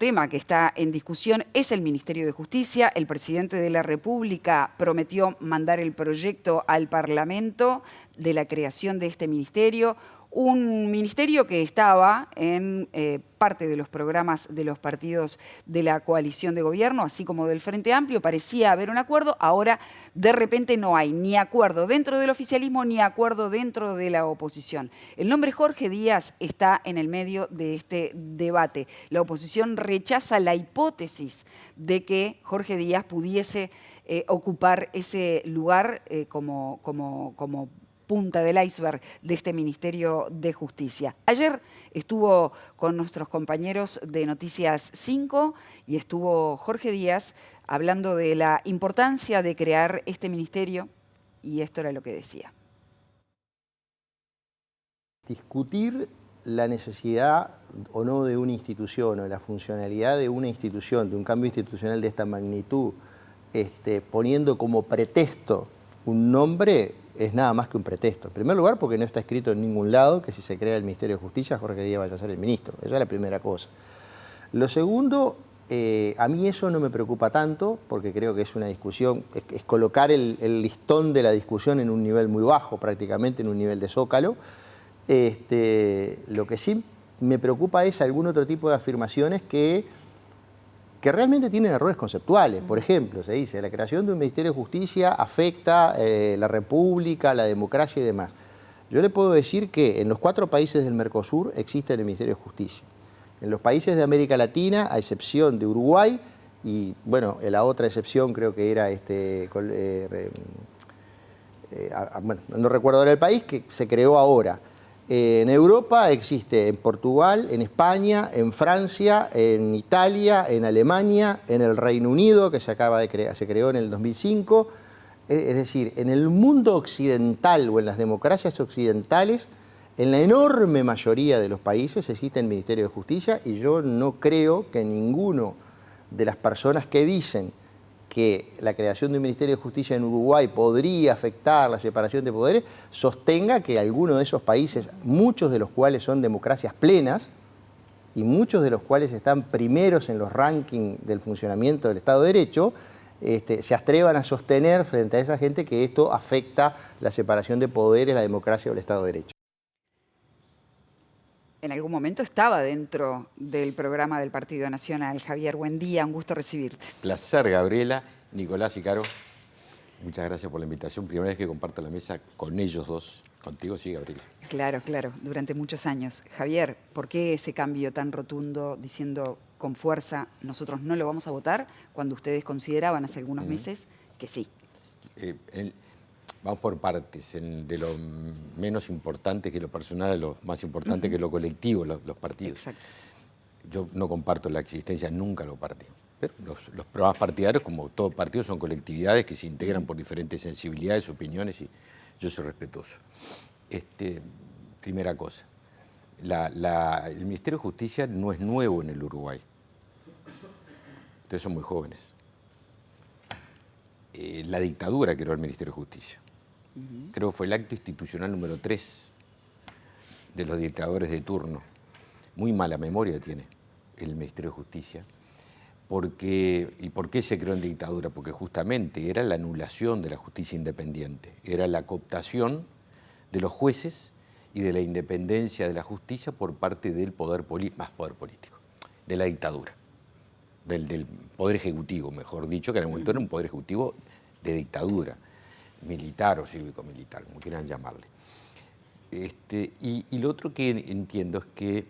tema que está en discusión es el Ministerio de Justicia. El presidente de la República prometió mandar el proyecto al Parlamento de la creación de este ministerio. Un ministerio que estaba en parte de los programas de los partidos de la coalición de gobierno, así como del Frente Amplio. Parecía haber un acuerdo, ahora de repente no hay ni acuerdo dentro del oficialismo ni acuerdo dentro de la oposición. El nombre Jorge Díaz está en el medio de este debate. La oposición rechaza la hipótesis de que Jorge Díaz pudiese ocupar ese lugar como punta del iceberg de este Ministerio de Justicia. Ayer estuvo con nuestros compañeros de Noticias 5 y estuvo Jorge Díaz hablando de la importancia de crear este ministerio y esto era lo que decía. Discutir la necesidad o no de una institución o la funcionalidad de una institución, de un cambio institucional de esta magnitud, poniendo como pretexto un nombre, es nada más que un pretexto. En primer lugar, porque no está escrito en ningún lado que si se crea el Ministerio de Justicia, Jorge Díaz vaya a ser el ministro. Esa es la primera cosa. Lo segundo, a mí eso no me preocupa tanto, porque creo que es una discusión, es colocar el listón de la discusión en un nivel muy bajo, prácticamente en un nivel de zócalo. Lo que sí me preocupa es algún otro tipo de afirmaciones que realmente tienen errores conceptuales. Por ejemplo, se dice, la creación de un Ministerio de Justicia afecta la República, la democracia y demás. Yo le puedo decir que en los 4 países del Mercosur existe el Ministerio de Justicia. En los países de América Latina, a excepción de Uruguay, y bueno, la otra excepción creo que era, bueno, no recuerdo ahora el país, que se creó ahora. En Europa existe en Portugal, en España, en Francia, en Italia, en Alemania, en el Reino Unido, que se acaba de crear, se creó en el 2005. Es decir, en el mundo occidental o en las democracias occidentales, en la enorme mayoría de los países existe el Ministerio de Justicia y yo no creo que ninguno de las personas que dicen que la creación de un Ministerio de Justicia en Uruguay podría afectar la separación de poderes, sostenga que algunos de esos países, muchos de los cuales son democracias plenas, y muchos de los cuales están primeros en los rankings del funcionamiento del Estado de Derecho, se atrevan a sostener frente a esa gente que esto afecta la separación de poderes, la democracia o el Estado de Derecho. En algún momento estaba dentro del programa del Partido Nacional. Javier, buen día, un gusto recibirte. Placer, Gabriela, Nicolás y Caro. Muchas gracias por la invitación. Primera vez que comparto la mesa con ellos dos. Contigo sí, Gabriela. Claro, claro, durante muchos años. Javier, ¿por qué ese cambio tan rotundo diciendo con fuerza nosotros no lo vamos a votar cuando ustedes consideraban hace algunos meses que sí? Vamos por partes, de lo menos importante que lo personal a lo más importante que lo colectivo, los partidos. Exacto. Yo no comparto la existencia nunca de los partidos. Pero los programas partidarios, como todo partido, son colectividades que se integran por diferentes sensibilidades, opiniones, y yo soy respetuoso. Primera cosa, el Ministerio de Justicia no es nuevo en el Uruguay. Ustedes son muy jóvenes. La dictadura creó el Ministerio de Justicia. Creo que fue el acto institucional número 3 de los dictadores de turno. Muy mala memoria tiene el Ministerio de Justicia. ¿Y por qué se creó en dictadura? Porque justamente era la anulación de la justicia independiente, era la cooptación de los jueces y de la independencia de la justicia por parte del más poder político, de la dictadura, del poder ejecutivo, mejor dicho, que en el momento era un poder ejecutivo de dictadura, militar o cívico-militar, como quieran llamarle. Y lo otro que entiendo es que,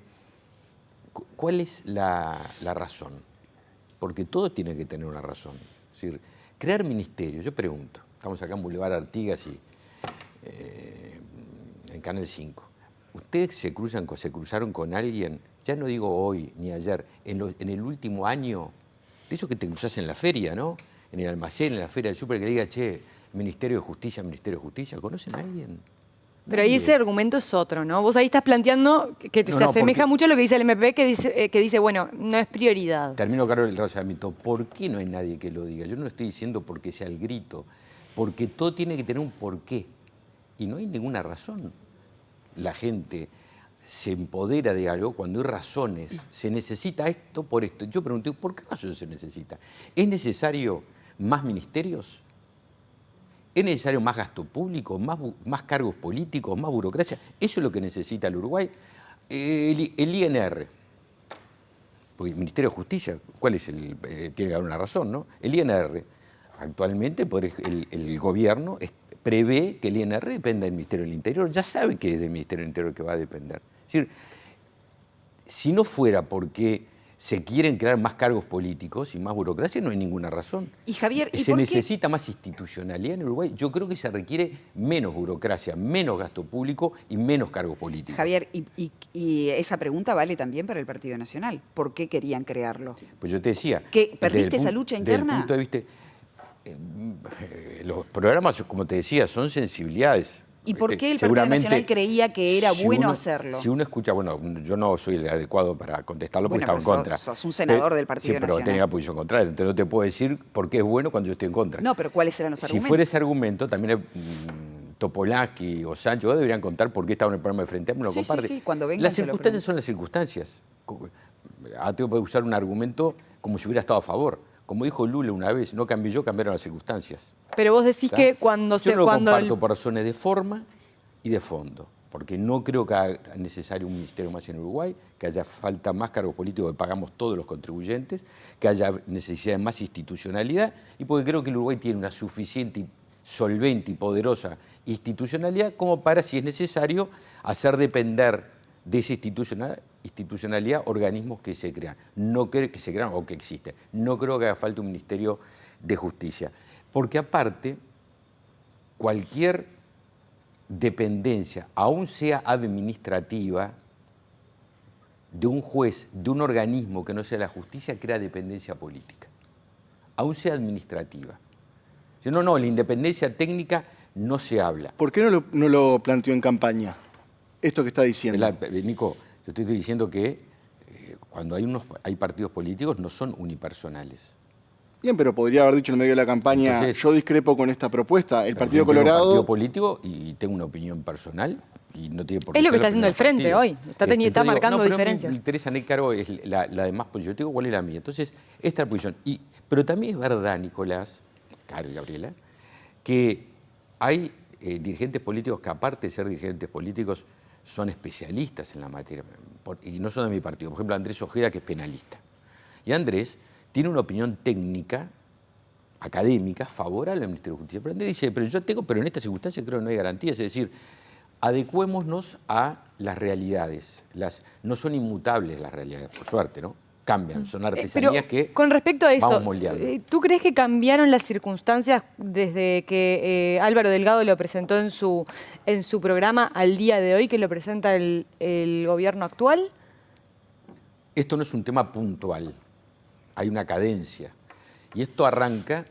¿cuál es la razón? Porque todo tiene que tener una razón. Es decir, crear ministerios, yo pregunto, estamos acá en Boulevard Artigas y en Canal 5. ¿Ustedes se cruzaron con alguien, ya no digo hoy ni ayer, en el último año, de eso que te cruzás en la feria, ¿no? En el almacén, en la feria del súper, que diga, che, Ministerio de Justicia, ¿conocen a alguien? Pero ahí ese argumento es otro, ¿no? Vos ahí estás planteando que se asemeja mucho a lo que dice el MP, que dice, bueno, no es prioridad. Termino claro el razonamiento. ¿Por qué no hay nadie que lo diga? Yo no lo estoy diciendo porque sea el grito, porque todo tiene que tener un porqué. Y no hay ninguna razón. La gente se empodera de algo cuando hay razones. Se necesita esto por esto. Yo pregunté, ¿por qué razón se necesita? ¿Es necesario más ministerios? ¿Es necesario más gasto público, más cargos políticos, más burocracia? Eso es lo que necesita el Uruguay. El INR, porque el Ministerio de Justicia, ¿cuál es tiene que haber una razón, ¿no? El INR, actualmente el gobierno prevé que el INR dependa del Ministerio del Interior, ya sabe que es del Ministerio del Interior que va a depender. Es decir, si no fuera porque se quieren crear más cargos políticos y más burocracia, no hay ninguna razón. Y Javier, ¿y se por qué necesita más institucionalidad en Uruguay. Yo creo que se requiere menos burocracia, menos gasto público y menos cargos políticos. Javier, y esa pregunta vale también para el Partido Nacional? ¿Por qué querían crearlo? Pues yo te decía... ¿Que perdiste esa lucha interna? Desde el punto de vista... los programas, como te decía, son sensibilidades. ¿Y por qué el Partido Nacional creía que era bueno hacerlo? Si uno escucha, bueno, yo no soy el adecuado para contestarlo porque Bueno, estaba en contra. Sos un senador del Partido Nacional. Sí, pero tenía posición contraria, entonces no te puedo decir por qué es bueno cuando yo estoy en contra. No, pero ¿cuáles eran los argumentos? Si fuera ese argumento, también Topolaki o Sancho deberían contar por qué estaban en el programa de Frente Amplio, no sí, comparte. sí, cuando vengan las se lo circunstancias son las circunstancias. Tengo que usar un argumento como si hubiera estado a favor. Como dijo Lula una vez, no cambié yo, cambiaron las circunstancias. Pero vos decís que cuando yo no lo comparto por razones de forma y de fondo, porque no creo que haga necesario un ministerio más en Uruguay, que haya falta más cargos políticos que pagamos todos los contribuyentes, que haya necesidad de más institucionalidad, y porque creo que el Uruguay tiene una suficiente, solvente y poderosa institucionalidad como para, si es necesario, hacer depender de esa institucionalidad organismos que se crean, que se crean o que existen. No creo que haga falta un ministerio de justicia, porque aparte, cualquier dependencia, aún sea administrativa, de un juez, de un organismo que no sea la justicia, crea dependencia política, aún sea administrativa. No, la independencia técnica no se habla. ¿Por qué no lo planteó en campaña? Esto que está diciendo. Nico, yo te estoy diciendo que cuando hay partidos políticos no son unipersonales. Bien, pero podría haber dicho en medio de la campaña, entonces, yo discrepo con esta propuesta. El Partido Colorado... Tengo un partido político y tengo una opinión personal y no tiene por qué es lo que ser está haciendo el Frente hoy. Está marcando diferencias. Me interesa, Nécaro, es la demás posición. Yo te digo cuál es la mía. Entonces, esta es la posición. Pero también es verdad, Nicolás, Caro y Gabriela, que hay dirigentes políticos que, aparte de ser dirigentes políticos, son especialistas en la materia. Y no son de mi partido. Por ejemplo, Andrés Ojeda, que es penalista. Y Andrés tiene una opinión técnica, académica, favorable al Ministerio de Justicia. Pero Andrés dice, pero en estas circunstancias creo que no hay garantías. Es decir, adecuémonos a las realidades. No son inmutables las realidades, por suerte, ¿no? Cambian, son artesanías que con respecto a eso, vamos moldeando. ¿Tú crees que cambiaron las circunstancias desde que Álvaro Delgado lo presentó en su programa al día de hoy, que lo presenta el gobierno actual? Esto no es un tema puntual, hay una cadencia. Y esto arranca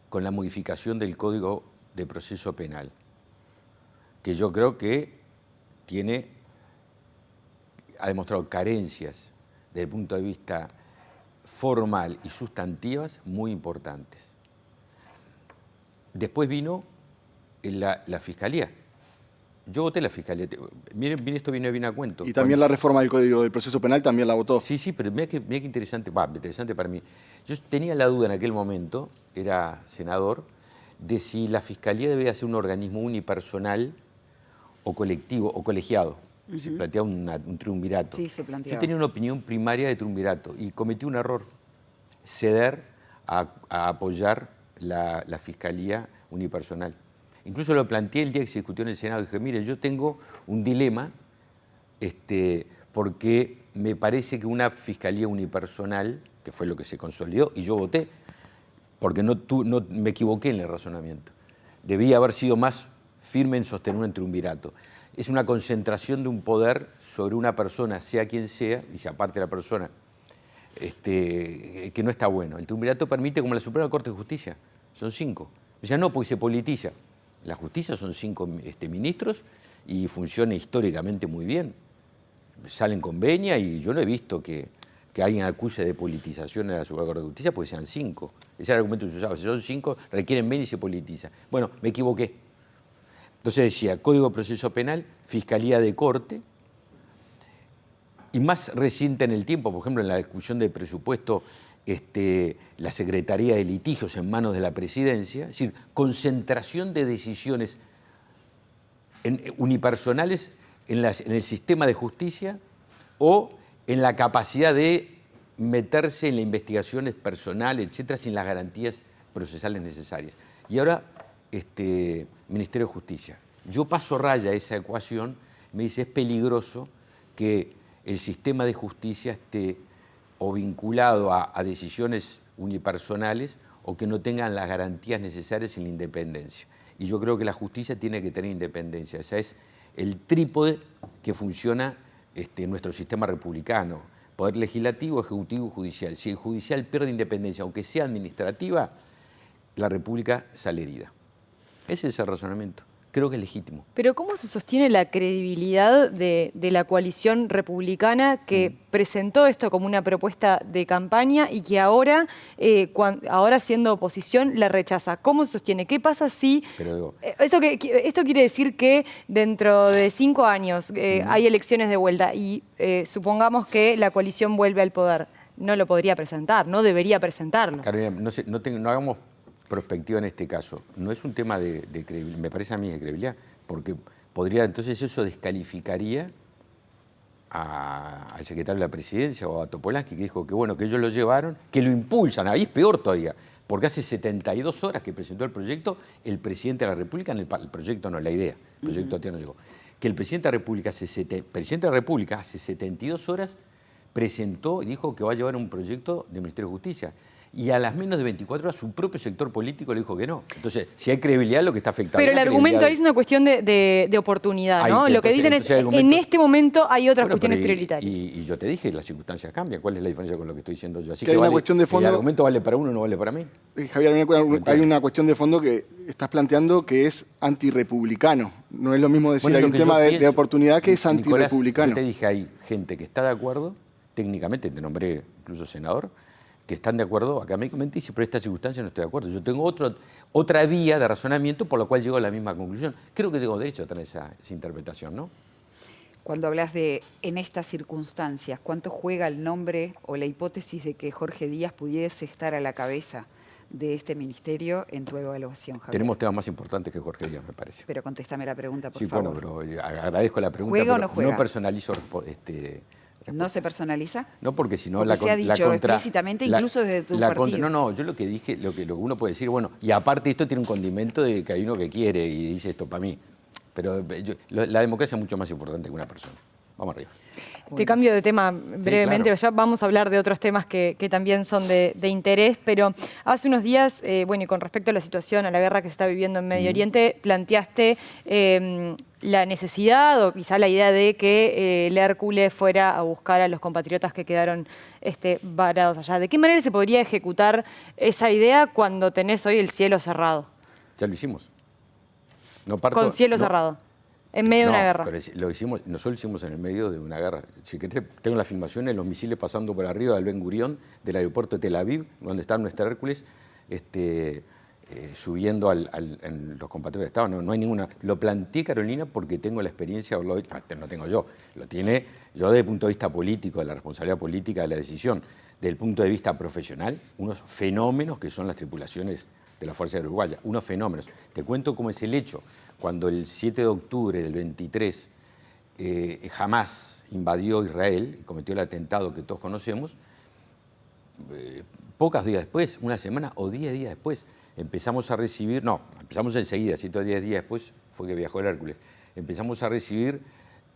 con la modificación del Código de Proceso Penal, que yo creo que ha demostrado carencias desde el punto de vista formal y sustantivas muy importantes. Después vino la Fiscalía. Yo voté la Fiscalía. Miren, esto viene bien a cuento. Y también la reforma del Código del Proceso Penal también la votó. Sí, pero mira qué interesante, interesante para mí. Yo tenía la duda en aquel momento, era senador, de si la Fiscalía debía ser un organismo unipersonal o colectivo o colegiado. Se planteaba un triunvirato. Sí, se planteaba. Yo tenía una opinión primaria de triunvirato y cometí un error, ceder a apoyar la Fiscalía unipersonal. Incluso lo planteé el día que se discutió en el Senado. Dije, mire, yo tengo un dilema porque me parece que una Fiscalía unipersonal, que fue lo que se consolidó, y yo voté, porque no me equivoqué en el razonamiento. Debía haber sido más firme en sostener un triunvirato. Es una concentración de un poder sobre una persona, sea quien sea, y si aparte la persona, que no está bueno. El triunvirato permite, como la Suprema Corte de Justicia, son 5. O sea, no, porque se politiza. La justicia son 5 ministros y funciona históricamente muy bien. Salen con venia y yo no he visto que alguien acuse de politización en la Suprema Corte de Justicia porque sean 5. Ese es el argumento que se usaba. Si son 5, requieren venia y se politiza. Bueno, me equivoqué. Entonces decía, Código de Proceso Penal, Fiscalía de Corte, y más reciente en el tiempo, por ejemplo, en la discusión del presupuesto, la Secretaría de Litigios en manos de la Presidencia, es decir, concentración de decisiones unipersonales en el sistema de justicia o en la capacidad de meterse en la investigación personal, etcétera, sin las garantías procesales necesarias. Y ahora, Ministerio de Justicia. Yo paso raya a esa ecuación, me dice, es peligroso que el sistema de justicia esté o vinculado a decisiones unipersonales o que no tengan las garantías necesarias en la independencia. Y yo creo que la justicia tiene que tener independencia. Ese es el trípode que funciona en nuestro sistema republicano. Poder legislativo, ejecutivo y judicial. Si el judicial pierde independencia, aunque sea administrativa, la República sale herida. Ese es el razonamiento. Creo que es legítimo. Pero ¿cómo se sostiene la credibilidad de la coalición republicana que presentó esto como una propuesta de campaña y que ahora, ahora siendo oposición, la rechaza? ¿Cómo se sostiene? ¿Qué pasa si... Esto quiere decir que dentro de 5 años hay elecciones de vuelta y supongamos que la coalición vuelve al poder. No lo podría presentar, no debería presentarlo. Carolina, no hagamos perspectiva en este caso. No es un tema de credibilidad, me parece a mí de credibilidad, porque podría, entonces eso descalificaría al secretario de la Presidencia o a Topolansky, que dijo que bueno, que ellos lo llevaron, que lo impulsan, ahí es peor todavía, porque hace 72 horas que presentó el proyecto el presidente de la República, el proyecto no, la idea, el proyecto todavía no llegó, que el presidente de la República hace 72 horas presentó y dijo que va a llevar un proyecto de Ministerio de Justicia. Y a las menos de 24 horas su propio sector político le dijo que no. Entonces, si hay credibilidad, lo que está afectando... Pero el argumento ahí es una cuestión de oportunidad, ¿no? Lo que dicen es, en este momento hay otras cuestiones prioritarias. Y yo te dije, las circunstancias cambian. ¿Cuál es la diferencia con lo que estoy diciendo yo? Así que hay una cuestión de fondo... ¿El argumento vale para uno o no vale para mí? Javier, hay una cuestión de fondo que estás planteando que es antirrepublicano. No es lo mismo decir hay un tema de oportunidad que es antirrepublicano. Yo te dije, hay gente que está de acuerdo, técnicamente te nombré incluso senador, que están de acuerdo académicamente y dice, pero esta circunstancia no estoy de acuerdo. Yo tengo otra vía de razonamiento por la cual llego a la misma conclusión. Creo que tengo derecho a tener esa interpretación, ¿no? Cuando hablas de en estas circunstancias, ¿cuánto juega el nombre o la hipótesis de que Jorge Díaz pudiese estar a la cabeza de este ministerio en tu evaluación, Javier? Tenemos temas más importantes que Jorge Díaz, me parece. Pero contéstame la pregunta, por favor. favor. Sí, bueno, pero agradezco la pregunta. ¿Juega o pero no juega? No personalizo ¿No se personaliza? No, porque si no porque se ha dicho explícitamente, incluso desde tu partido. No, yo lo que dije, lo que uno puede decir, bueno, y aparte esto tiene un condimento de que hay uno que quiere y dice esto para mí. Pero la democracia es mucho más importante que una persona. Vamos arriba. Te cambio de tema brevemente, claro. Ya vamos a hablar de otros temas que también son de interés, pero hace unos días, bueno, y con respecto a la situación, a la guerra que se está viviendo en Medio Oriente, planteaste la necesidad o quizá la idea de que el Hércules fuera a buscar a los compatriotas que quedaron varados allá. ¿De qué manera se podría ejecutar esa idea cuando tenés hoy el cielo cerrado? Ya lo hicimos. Con cielo cerrado. En medio de una guerra. Pero nosotros lo hicimos en el medio de una guerra. Si querés, tengo las filmaciones, los misiles pasando por arriba del Ben Gurión, del aeropuerto de Tel Aviv, donde está nuestro Hércules, subiendo en los compatriotas de Estado. No hay ninguna. Lo planteé, Carolina, porque tengo la experiencia, no tengo yo, lo tiene yo desde el punto de vista político, de la responsabilidad política de la decisión, desde el punto de vista profesional, unos fenómenos que son las tripulaciones de la Fuerza Aérea Uruguaya, unos fenómenos. Te cuento cómo es el hecho. Cuando el 7 de octubre del 23 Hamás invadió Israel y cometió el atentado que todos conocemos, pocos días después, una semana o 10 días después, empezamos a recibir, empezamos enseguida, 7 o 10 días después fue que viajó el Hércules, empezamos a recibir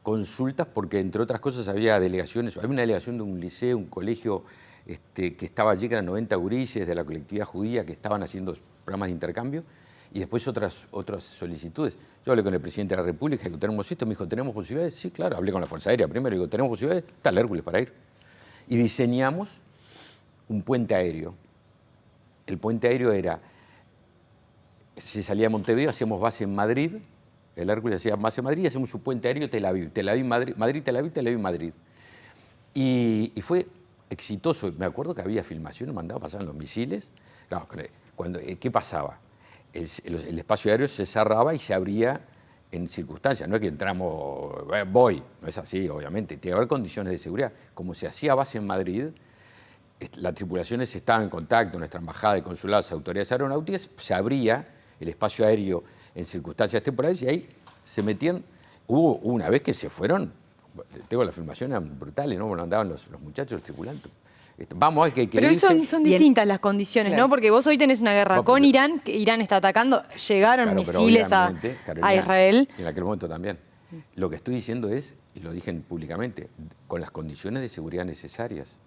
consultas porque, entre otras cosas, había delegaciones, había una delegación de un liceo, un colegio que estaba allí, que eran 90 gurises de la colectividad judía que estaban haciendo programas de intercambio, y después otras solicitudes. Yo hablé con el presidente de la República, que tenemos esto, me dijo, ¿tenemos posibilidades? Sí, claro, hablé con la Fuerza Aérea primero, digo, ¿tenemos posibilidades? Está el Hércules para ir. Y diseñamos un puente aéreo. El puente aéreo era, se salía de Montevideo, hacíamos base en Madrid, el Hércules hacía base en Madrid, y hacemos un puente aéreo Tel Aviv, Madrid, Tel Aviv, Tel Aviv, Madrid. Y fue exitoso. Me acuerdo que había filmaciones, mandaba, pasaban los misiles. Claro, ¿qué pasaba? El espacio aéreo se cerraba y se abría en circunstancias, no es que entramos, voy, no es así, obviamente, tiene que haber condiciones de seguridad. Como se hacía base en Madrid, las tripulaciones estaban en contacto, nuestra embajada, de consulados, autoridades aeronáuticas, se abría el espacio aéreo en circunstancias temporales y ahí se metían. Hubo una vez que se fueron, tengo las filmaciones, eran brutales, ¿no? Bueno, andaban los muchachos, los tripulantes. Vamos, hay que Pero irse. son distintas las condiciones, Claro. ¿no? Porque vos hoy tenés una guerra No, con pero- Irán, que Irán está atacando, llegaron Claro, pero misiles obviamente, a Carolina, Israel. En aquel momento también. Lo que estoy diciendo es, y lo dije públicamente, con las condiciones de seguridad necesarias.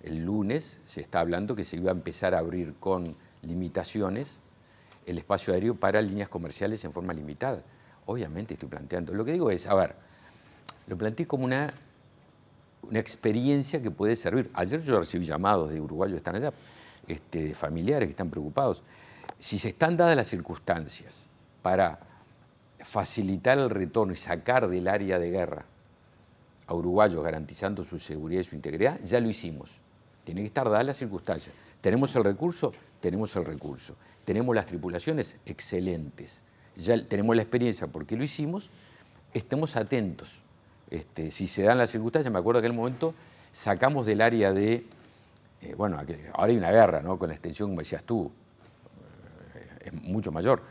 El lunes se está hablando que se iba a empezar a abrir con limitaciones el espacio aéreo para líneas comerciales en forma limitada. Obviamente estoy planteando. Lo que digo es, a ver, lo planteé como una experiencia que puede servir. Ayer yo recibí llamados de uruguayos que están allá, de familiares que están preocupados. Si se están dadas las circunstancias para facilitar el retorno y sacar del área de guerra a uruguayos garantizando su seguridad y su integridad, ya lo hicimos. Tienen que estar dadas las circunstancias. ¿Tenemos el recurso? Tenemos el recurso. ¿Tenemos las tripulaciones? Excelentes. Ya tenemos la experiencia porque lo hicimos. Estemos atentos. Si se dan las circunstancias, me acuerdo que en aquel momento sacamos del área de, bueno, ahora hay una guerra, ¿no? Con la extensión, como decías tú, es mucho mayor,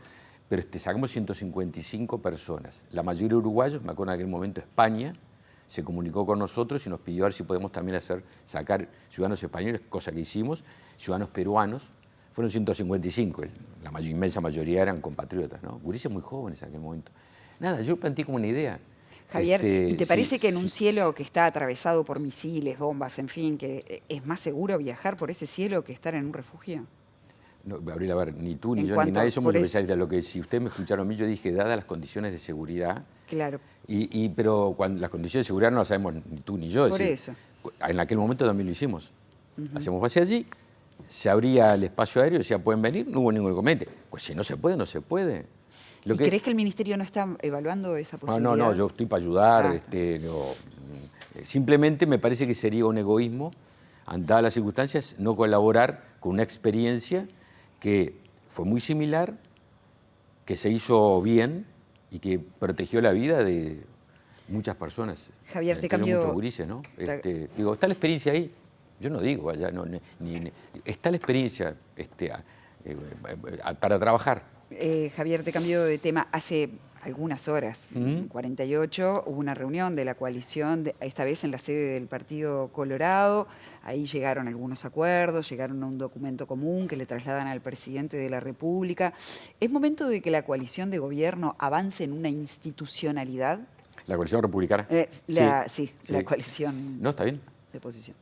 pero sacamos 155 personas, la mayoría uruguayos. Me acuerdo en aquel momento España se comunicó con nosotros y nos pidió a ver si podemos también sacar ciudadanos españoles, cosa que hicimos, ciudadanos peruanos, fueron 155, la inmensa mayoría eran compatriotas, ¿no? Gurises muy jóvenes en aquel momento. Nada, yo planteé como una idea. Javier, ¿y te parece Sí, que en un sí. cielo que está atravesado por misiles, bombas, en fin, que es más seguro viajar por ese cielo que estar en un refugio? No, Gabriel, a ver, ni tú, ni En yo, ni cuanto- nadie somos por eso. especialistas. Lo que, si ustedes me escucharon a mí, yo dije, dadas las condiciones de seguridad, Claro, pero cuando las condiciones de seguridad no las sabemos ni tú ni yo. Por decir, eso. En aquel momento también lo hicimos. Hacemos base allí, se abría el espacio aéreo, decía, pueden venir, no hubo ningún inconveniente. Pues si no se puede, no se puede. ¿Y crees que el Ministerio no está evaluando esa posibilidad? No, yo estoy para ayudar. Ah. Simplemente me parece que sería un egoísmo, dadas las circunstancias, no colaborar con una experiencia que fue muy similar, que se hizo bien y que protegió la vida de muchas personas. Javier, te Entre cambio- muchos gurises, ¿no? Digo, está la experiencia ahí. Yo no digo, vaya, está la experiencia para trabajar. Javier, te cambio de tema. Hace algunas horas, 48, hubo una reunión de la coalición, esta vez en la sede del Partido Colorado. Ahí llegaron algunos acuerdos, llegaron a un documento común que le trasladan al presidente de la República. ¿Es momento de que la coalición de gobierno avance en una institucionalidad? La coalición republicana. Sí, la coalición No, está bien. de oposición.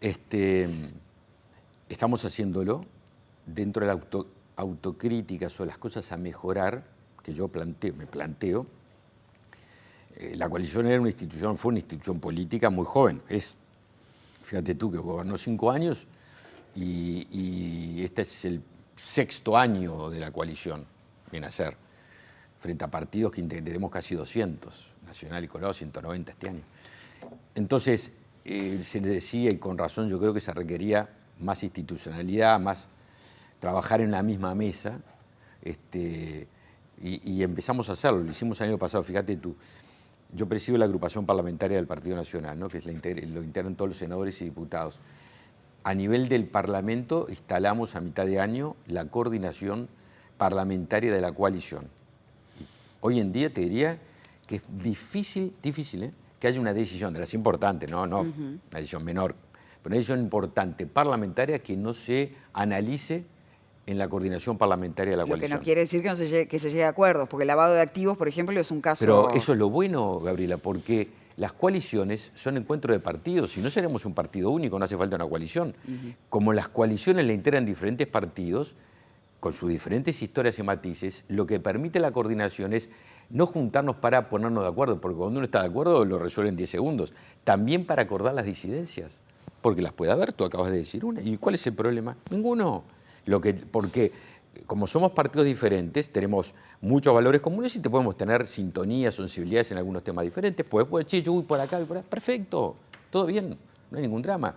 Estamos haciéndolo dentro de la autocrítica sobre las cosas a mejorar que yo me planteo. La coalición fue una institución política muy joven. Fíjate tú que gobernó 5 años y este es el 6º año de la coalición, viene a ser, frente a partidos que tenemos casi 200, Nacional y Colorado 190 este año. Entonces, se le decía, y con razón, yo creo que se requería más institucionalidad, más trabajar en la misma mesa, y empezamos a hacerlo. Lo hicimos el año pasado, fíjate tú. Yo presido la agrupación parlamentaria del Partido Nacional, ¿no? Que lo integran todos los senadores y diputados. A nivel del Parlamento instalamos a mitad de año la coordinación parlamentaria de la coalición. Hoy en día te diría que es difícil, que haya una decisión de las importantes, no una decisión menor, pero una decisión importante parlamentaria que no se analice en la coordinación parlamentaria de la coalición. Lo que no quiere decir que se llegue a acuerdos, porque el lavado de activos, por ejemplo, es un caso... Pero eso es lo bueno, Gabriela, porque las coaliciones son encuentros de partidos. Si no seremos un partido único, no hace falta una coalición. Como las coaliciones le integran diferentes partidos, con sus diferentes historias y matices, lo que permite la coordinación es no juntarnos para ponernos de acuerdo, porque cuando uno está de acuerdo lo resuelve en 10 segundos. También para acordar las disidencias, porque las puede haber, tú acabas de decir una. ¿Y cuál es el problema? Ninguno. Porque como somos partidos diferentes, tenemos muchos valores comunes y te podemos tener sintonías, sensibilidades en algunos temas diferentes. Puedes decir, yo voy por acá, voy por allá. Perfecto, todo bien, no hay ningún drama.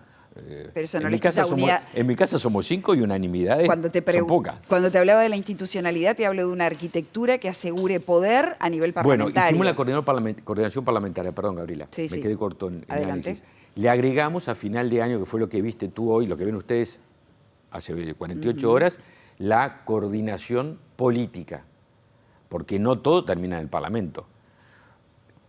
Pero eso no le quita unidad. En mi casa somos 5 y unanimidades son pocas. Cuando te hablaba de la institucionalidad, te hablo de una arquitectura que asegure poder a nivel parlamentario. Bueno, hicimos la coordinación parlamentaria, perdón, Gabriela, Sí, me quedé corto en Adelante. análisis. Le agregamos a final de año, que fue lo que viste tú hoy, lo que ven ustedes hace 48 horas, la coordinación política, porque no todo termina en el Parlamento.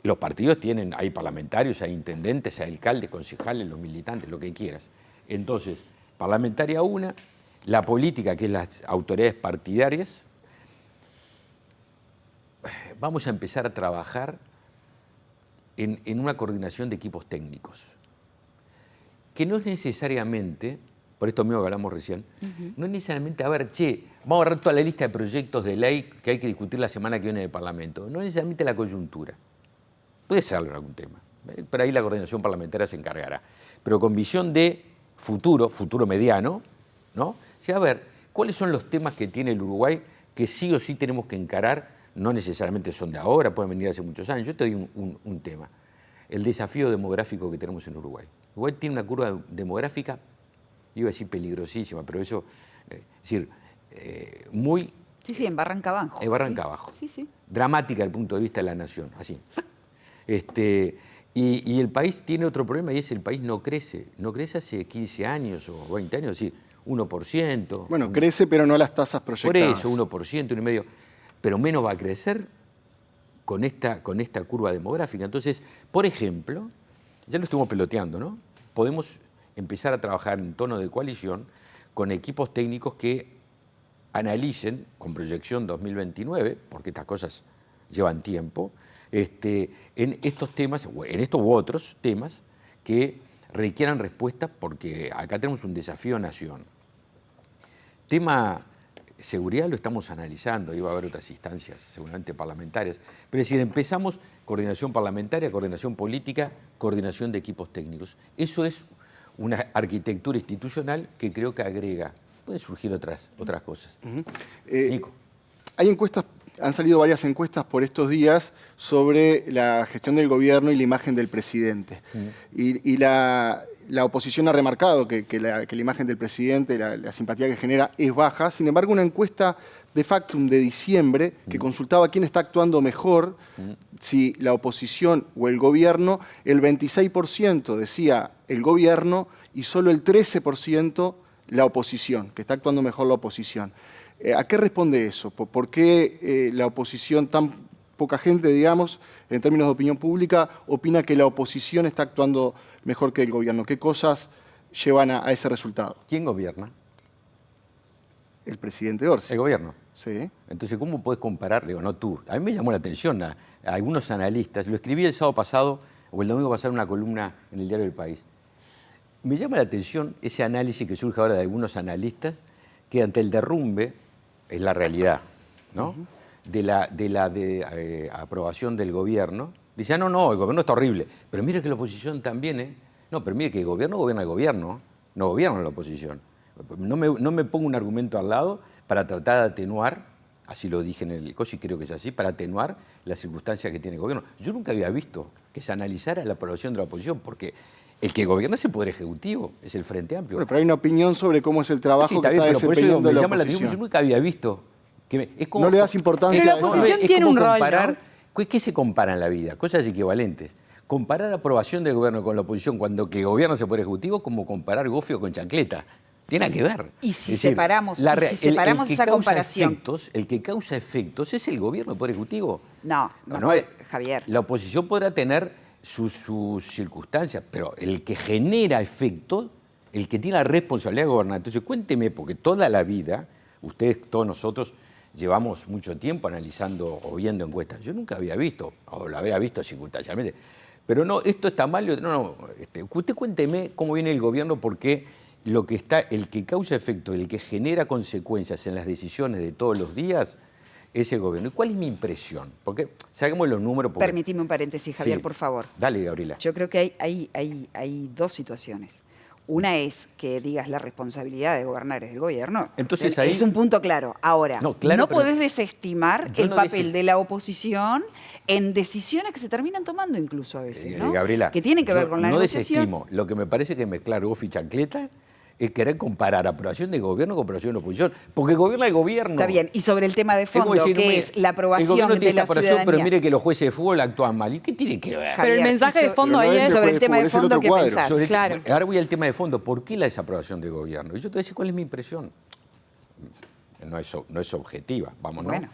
Los partidos tienen, hay parlamentarios, hay intendentes, hay alcaldes, concejales, los militantes, lo que quieras. Entonces, parlamentaria una, la política, que es las autoridades partidarias, vamos a empezar a trabajar en una coordinación de equipos técnicos, que no es necesariamente, por esto mismo que hablamos recién, no es necesariamente, a ver, vamos a agarrar toda la lista de proyectos de ley que hay que discutir la semana que viene en el Parlamento, no es necesariamente la coyuntura. Puede serlo en algún tema, pero ahí la coordinación parlamentaria se encargará. Pero con visión de futuro mediano, ¿no? O sea, a ver, ¿cuáles son los temas que tiene el Uruguay que sí o sí tenemos que encarar? No necesariamente son de ahora, pueden venir hace muchos años. Yo te doy un tema, el desafío demográfico que tenemos en Uruguay. Uruguay tiene una curva demográfica, iba a decir peligrosísima, pero eso, es decir, muy... Sí, en barranca abajo. En barranca abajo. Sí. Dramática desde el punto de vista de la nación, así. Y el país tiene otro problema y es el país no crece. No crece hace 15 años o 20 años, es decir, 1%. Bueno, crece, pero no las tasas proyectadas. Por eso, 1%, 1,5%. Pero menos va a crecer con esta curva demográfica. Entonces, por ejemplo, ya lo estuvimos peloteando, ¿no? Podemos empezar a trabajar en tono de coalición con equipos técnicos que analicen con proyección 2029, porque estas cosas llevan tiempo, en estos temas, en estos u otros temas que requieran respuestas, porque acá tenemos un desafío nación. Tema seguridad lo estamos analizando, ahí va a haber otras instancias seguramente parlamentarias, pero es decir, empezamos coordinación parlamentaria, coordinación política, coordinación de equipos técnicos. Eso es una arquitectura institucional que creo que agrega, pueden surgir otras cosas. Nico. Hay encuestas, han salido varias encuestas por estos días sobre la gestión del gobierno y la imagen del presidente. Y la oposición ha remarcado que la imagen del presidente, la simpatía que genera es baja. Sin embargo, una encuesta de Factum de diciembre que consultaba quién está actuando mejor, si la oposición o el gobierno, el 26% decía el gobierno y solo el 13% la oposición, que está actuando mejor la oposición. ¿A qué responde eso? ¿Por qué la oposición, tan poca gente, digamos, en términos de opinión pública, opina que la oposición está actuando mejor que el gobierno? ¿Qué cosas llevan a ese resultado? ¿Quién gobierna? El presidente Orsi. El gobierno. Sí. Entonces, ¿cómo podés comparar? Digo, no tú. A mí me llamó la atención a algunos analistas. Lo escribí el sábado pasado o el domingo pasado en una columna en el diario El País. Me llama la atención ese análisis que surge ahora de algunos analistas que ante el derrumbe, es la realidad, ¿no? De la aprobación del gobierno, dice, no, el gobierno está horrible, pero mire que la oposición también, ¿eh? No, pero mire que el gobierno gobierna el gobierno, no gobierna la oposición. No me pongo un argumento al lado para tratar de atenuar, así lo dije en el COSI, creo que es así, para atenuar las circunstancias que tiene el gobierno. Yo nunca había visto que se analizara la aprobación de la oposición, porque el que gobierna es el Poder Ejecutivo, es el Frente Amplio. Bueno, pero hay una opinión sobre cómo es el trabajo que está desempeñando la oposición. Yo nunca había visto. Es como, no le das importancia a eso. La oposición tiene un rol, ¿no? ¿Qué se compara en la vida? Cosas equivalentes. Comparar la aprobación del gobierno con la oposición cuando que gobierna es el Poder Ejecutivo como comparar gofio con chancleta. Tiene que ver. Y si separamos esa comparación. El que causa efectos es el gobierno, el Poder Ejecutivo. No, Javier. La oposición podrá tener sus circunstancias, pero el que genera efectos, el que tiene la responsabilidad de gobernar. Entonces, cuénteme, porque toda la vida, ustedes, todos nosotros, llevamos mucho tiempo analizando o viendo encuestas. Yo nunca había visto, o lo había visto circunstancialmente, pero no, esto está mal. Usted cuénteme cómo viene el gobierno, porque el que causa efectos, el que genera consecuencias en las decisiones de todos los días, es el gobierno. ¿Y cuál es mi impresión? Porque saquemos los números. Permitime un paréntesis, Javier, por favor. Dale, Gabriela. Yo creo que hay dos situaciones. Una es que digas la responsabilidad de gobernar es del gobierno. Entonces ahí- es un punto claro. Ahora, No, claro, no pero podés desestimar yo el no papel de la oposición en decisiones que se terminan tomando incluso a veces, ¿no? Gabriela, que tienen que ver yo con la no negociación. desestimo. Lo que me parece que mezclar Goff y chancleta es querer comparar aprobación de gobierno con aprobación de oposición. Porque gobierna el gobierno. Está bien. Y sobre el tema de Es como fondo, decir, que mire, es la el aprobación gobierno de tiene esta la aprobación, ciudadanía. pero mire que los jueces de fútbol actúan mal. ¿Y qué tiene que ver? Pero el mensaje de fondo Pero no ahí es es... sobre el tema de es el fondo otro que cuadro. pensás. Sobre- Claro. Ahora voy al tema de fondo. ¿Por qué la desaprobación de gobierno? Y yo te voy a decir cuál es mi impresión. No es objetiva, vamos, ¿no? Bueno.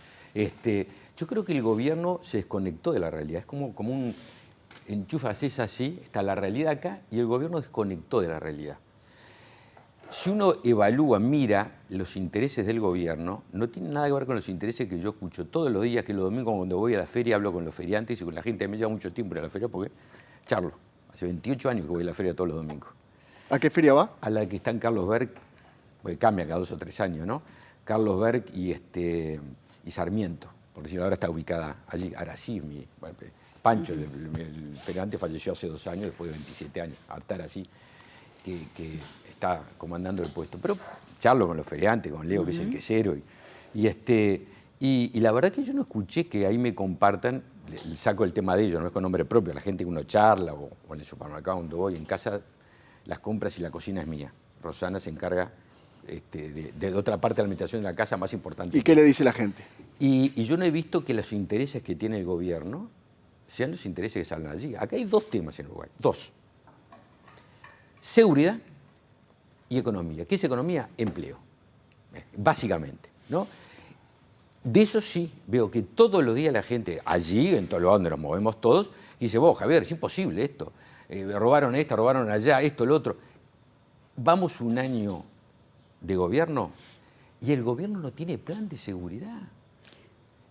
Yo creo que el gobierno se desconectó de la realidad. Es como un enchufas, es así, está la realidad acá y el gobierno desconectó de la realidad. Si uno evalúa, mira los intereses del gobierno, no tiene nada que ver con los intereses que yo escucho todos los días, que los domingos cuando voy a la feria hablo con los feriantes y con la gente. Me lleva mucho tiempo ir a la feria porque charlo. Hace 28 años que voy a la feria todos los domingos. ¿A qué feria va? A la que está en Carlos Berg, porque cambia cada 2 o 3 años, ¿no? Carlos Berg y Sarmiento, por decirlo, ahora está ubicada allí. Arací, Pancho, el feriante, falleció hace 2 años, después de 27 años. Artarasí, que está comandando el puesto. Pero charlo con los feriantes, con Leo, que es el quesero. Y la verdad que yo no escuché que ahí me compartan, saco el tema de ellos, no es con nombre propio, la gente que uno charla o en el supermercado donde voy, en casa, las compras y la cocina es mía. Rosana se encarga de otra parte de la alimentación de la casa más importante. ¿Y qué le dice la gente? Y yo no he visto que los intereses que tiene el gobierno sean los intereses que salen allí. Acá hay 2 temas en Uruguay. 2. Seguridad y economía. ¿Qué es economía? Empleo. Básicamente, ¿no? De eso sí veo que todos los días la gente, allí, en todo lugar donde nos movemos todos, dice, vos, Javier, es imposible esto. Robaron esto, robaron allá, esto, lo otro. Vamos un año de gobierno y el gobierno no tiene plan de seguridad.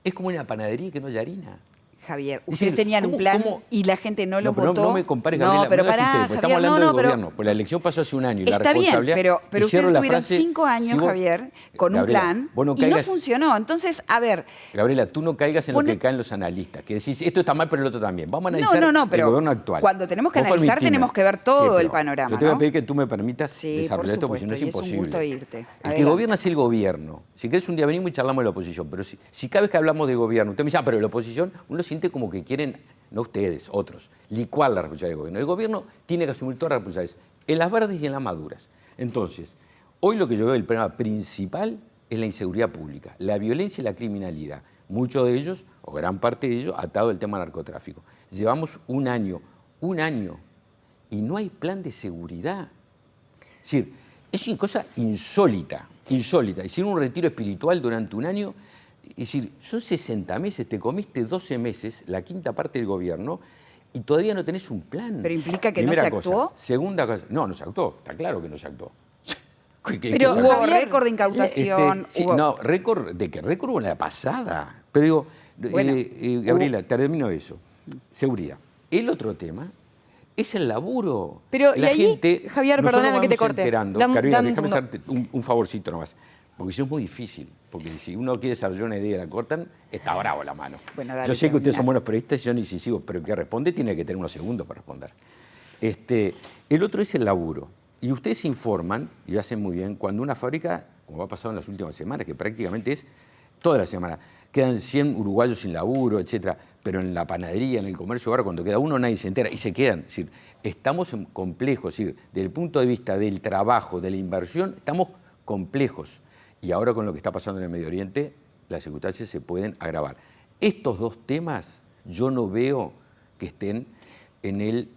Es como una panadería que no hay harina. Javier, Es ustedes decir, tenían un plan ¿cómo? y la gente no lo pero votó. no me compares, Gabriela. No, pero me hagas pará, interés, porque Javier, estamos hablando del pero gobierno. Pues la elección pasó hace un año y la está bien, responsabilidad... pero y cierro ustedes la tuvieron frase, 5 años, si vos- Javier, con Gabriela, un plan vos no y no caigas- funcionó. Entonces, a ver, Gabriela, tú no caigas en Pone- lo que caen los analistas, que decís, esto está mal, pero el otro también. Vamos a analizar no, el pero gobierno actual. cuando tenemos que Vos analizar, permitime. tenemos que ver todo pero el panorama, Yo te voy a ¿no? pedir que tú me permitas Sí, desarrollar esto, por porque si no es supuesto, y es un imposible. gusto irte. El que Adelante. gobierna es el gobierno. Si querés un día venimos y charlamos de la oposición, pero si cada vez que hablamos de gobierno, usted me dice, pero la oposición, uno siente como que quieren, no ustedes, otros, licuar la responsabilidad del gobierno. El gobierno tiene que asumir todas las responsabilidades, en las verdes y en las maduras. Entonces, hoy lo que yo veo, el problema principal es la inseguridad pública, la violencia y la criminalidad. Muchos de ellos, o gran parte de ellos, atado al tema narcotráfico. Llevamos un año, y no hay plan de seguridad. Es decir, es una cosa insólita. Hicieron un retiro espiritual durante un año. Es decir, son 60 meses, te comiste 12 meses, la quinta parte del gobierno, y todavía no tenés un plan. ¿Pero implica que no Primera se cosa. actuó? Segunda cosa, no se actuó, está claro que no se actuó. Pero Hubo Javier, récord de incautación. Sí, hubo- no, récord hubo en la pasada. Pero digo, Bueno, Gabriela, termino eso. Seguridad. El otro tema es el laburo. Pero, la y ahí, gente, Javier, nosotros perdóname que te vamos corte. enterando. Dame Carolina, un déjame segundo. hacerte un favorcito nomás. Porque si no es muy difícil. Porque si uno quiere desarrollar una idea y la cortan, está bravo la mano. Bueno, dale, yo sé que ustedes termina. son buenos periodistas y son incisivos, pero el que responde tiene que tener unos segundos para responder. El otro es el laburo. Y ustedes informan, y lo hacen muy bien, cuando una fábrica, como ha pasado en las últimas semanas, que prácticamente es toda la semana, quedan 100 uruguayos sin laburo, etcétera, pero en la panadería, en el comercio, ahora cuando queda uno nadie se entera y se quedan. Es decir, estamos en complejos, es decir, desde el punto de vista del trabajo, de la inversión, estamos complejos. Y ahora con lo que está pasando en el Medio Oriente, las circunstancias se pueden agravar. Estos 2 temas yo no veo que estén en el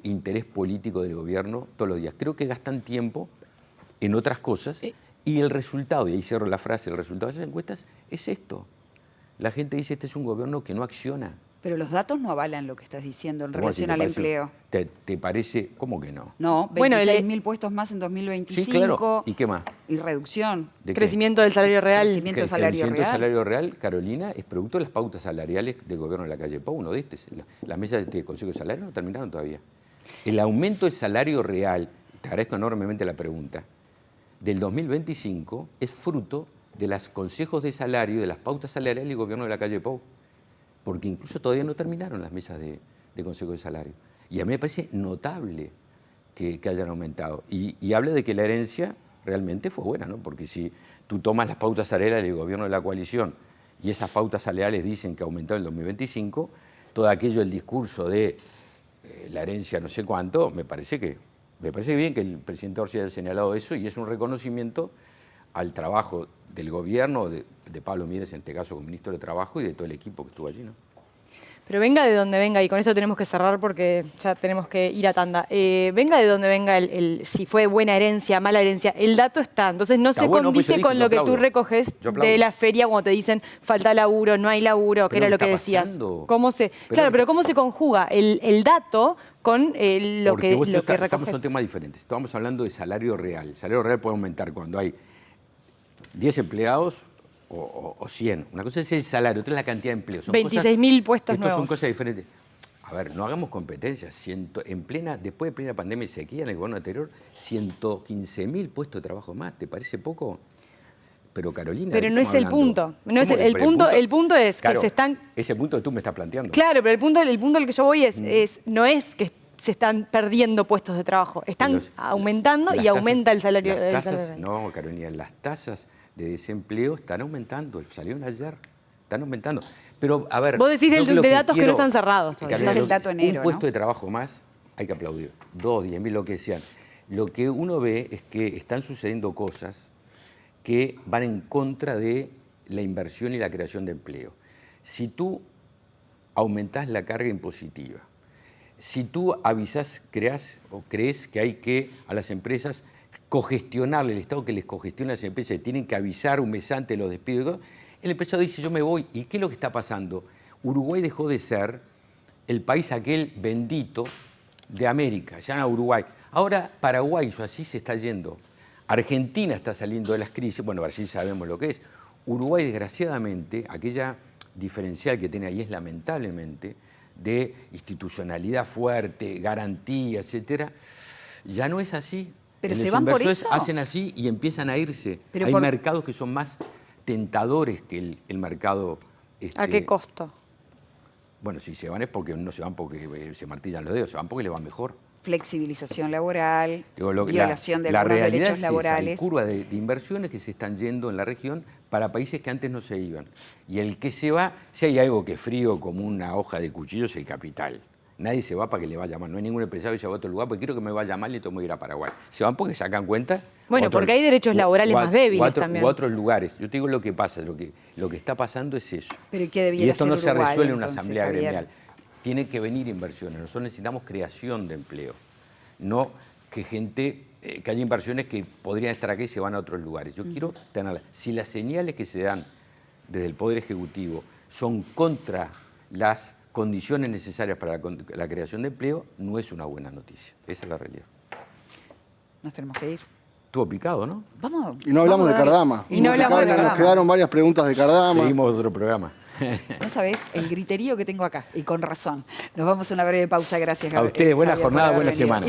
interés político del gobierno todos los días. Creo que gastan tiempo en otras cosas y el resultado, y ahí cierro la frase, el resultado de esas encuestas es esto. La gente dice, este es un gobierno que no acciona. Pero los datos no avalan lo que estás diciendo en ¿Cómo así relación te al parece? empleo. ¿Te parece? ¿Cómo que no? No, Bueno, 26.000 puestos más en 2025. Sí, claro. ¿Y qué más? Y reducción. ¿De qué? Crecimiento del salario real. Crecimiento del salario crecimiento del real. salario real, Carolina, es producto de las pautas salariales del gobierno de la calle Pau, uno de las mesas de Consejo de Salario no terminaron todavía. El aumento del salario real, te agradezco enormemente la pregunta, del 2025 es fruto de los consejos de salario, de las pautas salariales del gobierno de la calle Pau, porque incluso todavía no terminaron las mesas de Consejo de Salario. Y a mí me parece notable que hayan aumentado. Y habla de que la herencia realmente fue buena, ¿no? Porque si tú tomas las pautas salariales del gobierno de la coalición y esas pautas salariales dicen que aumentó en el 2025, todo aquello, el discurso de la herencia no sé cuánto, me parece bien que el presidente Orsi haya señalado eso, y es un reconocimiento al trabajo del gobierno, de Pablo Mieres en este caso como ministro de Trabajo, y de todo el equipo que estuvo allí, ¿no? Pero venga de donde venga, y con esto tenemos que cerrar porque ya tenemos que ir a tanda. Venga de donde venga si fue buena herencia, mala herencia, el dato está. Entonces no se condice con lo que tú recoges de la feria cuando te dicen falta laburo, no hay laburo, que era lo que decías. Claro, pero ¿cómo se conjuga el dato con lo que recoges? Estamos en temas diferentes. Estamos hablando de salario real. El salario real puede aumentar cuando hay 10 empleados o 100. Una cosa es el salario, otra es la cantidad de empleos. 26.000 puestos nuevos. Son cosas diferentes. A ver, no hagamos competencia. Después de plena pandemia y sequía en el gobierno anterior, 115.000 puestos de trabajo más. ¿Te parece poco? Pero Carolina, pero no es el punto. No es el punto es que se están... Ese punto que tú me estás planteando. Claro, pero el punto al que yo voy no es que se están perdiendo puestos de trabajo. Están aumentando y aumenta el salario. No, Carolina, las tasas de desempleo están aumentando, salieron ayer, están aumentando. Pero, a ver... Vos decís de datos que no están cerrados. Ese es el dato enero, un puesto de trabajo más, hay que aplaudir. 2, 10.000, lo que sean. Lo que uno ve es que están sucediendo cosas que van en contra de la inversión y la creación de empleo. Si tú aumentás la carga impositiva, si tú avisás, crees que hay que a las empresas cogestionarle, el Estado que les cogestiona a las empresas, tienen que avisar un mes antes de los despidos, el empresario dice yo me voy. ¿Y qué es lo que está pasando? Uruguay dejó de ser el país aquel bendito de América, ya no Uruguay. Ahora Paraguay, así se está yendo. Argentina está saliendo de las crisis, bueno, Brasil sabemos lo que es. Uruguay, desgraciadamente, aquella diferencial que tiene ahí es lamentablemente de institucionalidad fuerte, garantía, etcétera, ya no es así. Pero se van por eso. Hacen así y empiezan a irse. Hay mercados que son más tentadores que el mercado... ¿A qué costo? Bueno, si se van es porque no se van porque se martillan los dedos, se van porque les va mejor. Flexibilización laboral, violación de algunos derechos laborales. Hay curva de inversiones que se están yendo en la región para países que antes no se iban. Y el que se va, si hay algo que es frío como una hoja de cuchillo, es el capital. Nadie se va para que le vaya mal. No hay ningún empresario que se va a otro lugar porque quiero que me vaya mal y tengo que ir a Paraguay. Se van porque sacan cuenta. Bueno, porque hay derechos laborales más débiles también. U otros lugares. Yo te digo lo que pasa, lo que está pasando es eso. Pero ¿qué debiera y esto ser no se Uruguay, resuelve en una entonces, asamblea Javier? gremial. Tiene que venir inversiones. Nosotros necesitamos creación de empleo. No que que haya inversiones que podrían estar aquí y se van a otros lugares. Yo quiero tenerlas. Si las señales que se dan desde el Poder Ejecutivo son contra las condiciones necesarias para la creación de empleo, no es una buena noticia. Esa es la realidad. Nos tenemos que ir. Estuvo picado, ¿no? Vamos. Y no hablamos de Cardama. Y no hablamos de Cardama. Nos quedaron varias preguntas de Cardama. Seguimos otro programa. No sabés el griterío que tengo acá, y con razón. Nos vamos a una breve pausa. Gracias, Gabriel. A ustedes, buena jornada, buena semana.